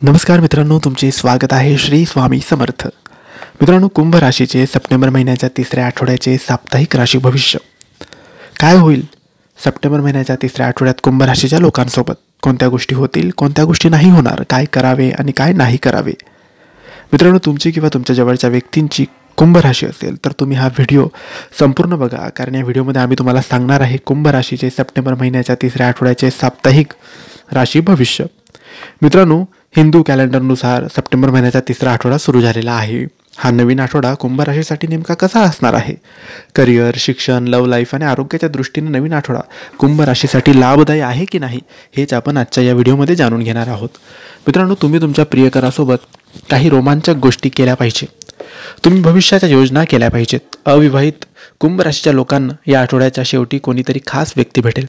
नमस्कार मित्रांनो, तुमचे स्वागत आहे श्री स्वामी समर्थ. मित्रांनो, कुंभ राशीचे सप्टेंबर महिन्याच्या तिसऱ्या आठवड्याचे साप्ताहिक राशी भविष्य काय होईल? सप्टेंबर महिन्याच्या तिसऱ्या आठवड्यात कुंभ राशीच्या लोकांसोबत कोणत्या गोष्टी होतील, कोणत्या गोष्टी नाही होणार, काय करावे आणि काय नाही करावे. मित्रांनो, तुमची किंवा तुमच्या जवळच्या व्यक्तींची कुंभ राशी असेल तर तुम्ही हा व्हिडिओ संपूर्ण बघा, कारण या व्हिडिओमध्ये आम्ही तुम्हाला सांगणार आहे कुंभ राशीचे सप्टेंबर महिन्याच्या तिसऱ्या आठवड्याचे साप्ताहिक राशी भविष्य. मित्रांनो, हिंदू कॅलेंडरनुसार सप्टेंबर महिन्याचा तिसरा आठवडा सुरू झालेला आहे. हा नवीन आठवडा कुंभ राशीसाठी नेमका कसा असणार आहे? करिअर, शिक्षण, लव्ह लाईफ आणि आरोग्याच्या दृष्टीने नवीन आठवडा कुंभ राशीसाठी लाभदायी आहे की नाही, हेच आपण आजच्या या व्हिडिओमध्ये जाणून घेणार आहोत. मित्रांनो, तुम्ही तुमच्या प्रियकरासोबत काही रोमांचक गोष्टी केल्या पाहिजे. तुम्ही भविष्याच्या योजना केल्या पाहिजेत. अविवाहित कुंभ राशीच्या लोकांना या आठवड्याच्या शेवटी कोणीतरी खास व्यक्ती भेटेल.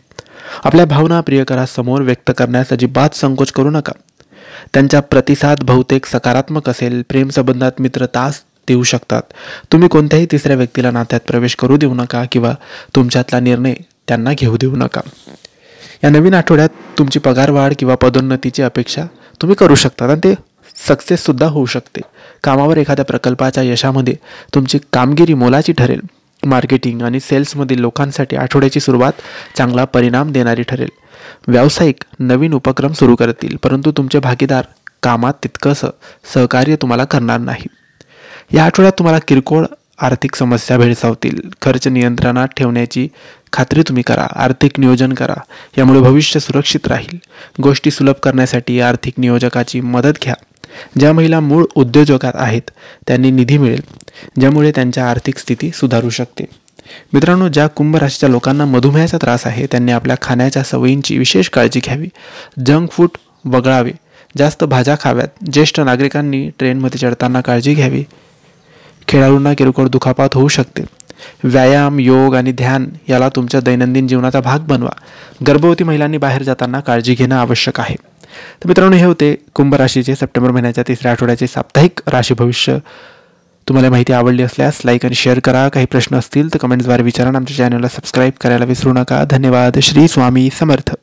आपल्या भावना प्रियकरासमोर व्यक्त करण्यास अजिबात संकोच करू नका. त्यांचा प्रतिसाद बहुतेक सकारात्मक असेल. प्रेम संबंधात मित्र तास देऊ शकतात. तुम्ही कोणत्याही तिसऱ्या व्यक्तीला नात्यात प्रवेश करू देऊ नका किंवा तुमच्यातला निर्णय त्यांना घेऊ देऊ नका. या नवीन आठवड्यात तुमची पगारवाढ किंवा पदोन्नतीची अपेक्षा तुम्ही करू शकता आणि ते सक्सेससुद्धा होऊ शकते. कामावर एखाद्या प्रकल्पाच्या यशामध्ये तुमची कामगिरी मोलाची ठरेल. मार्केटिंग आणि सेल्समधील लोकांसाठी आठवड्याची सुरुवात चांगला परिणाम देणारी ठरेल. व्यावसायिक नवीन उपक्रम सुरू करतील, परंतु तुमचे भागीदार कामात तितकंसं सहकार्य तुम्हाला करणार नाही. या आठवड्यात तुम्हाला किरकोळ आर्थिक समस्या भेडसावतील. खर्च नियंत्रणात ठेवण्याची खात्री तुम्ही करा. आर्थिक नियोजन करा, यामुळे भविष्य सुरक्षित राहील. गोष्टी सुलभ करण्यासाठी आर्थिक नियोजकाची मदत घ्या. ज्या महिला मूळ उद्योजकात आहेत त्यांनी निधी मिळेल, ज्यामुळे त्यांच्या आर्थिक स्थिती सुधारू शकते. मित्रांनो, ज्या कुंभ राशीच्या लोकांना मधुमेहाचा त्रास आहे त्यांनी आपल्या खाण्याच्या सवयींची विशेष काळजी घ्यावी. जंक फूड वगळावे. जास्त भाज्या खाव्यात. ज्येष्ठ नागरिकांनी ट्रेनमध्ये चढताना काळजी घ्यावी. खेळाडूंना किरकोळ दुखापत होऊ शकते. व्यायाम, योग आणि ध्यान याला तुमच्या दैनंदिन जीवनाचा भाग बनवा. गर्भवती महिलांनी बाहेर जाताना काळजी घेणं आवश्यक आहे. तर मित्रांनो, हे होते कुंभ राशीचे सप्टेंबर महिन्याच्या तिसऱ्या आठवड्याचे साप्ताहिक राशी भविष्य. तुम्हाला माहिती आवडली असल्यास लाईक आणि शेअर करा. काही प्रश्न असतील तर कमेंट्सद्वारे विचारा. आमच्या चॅनलला सबस्क्राईब करायला विसरू नका. धन्यवाद. श्री स्वामी समर्थ.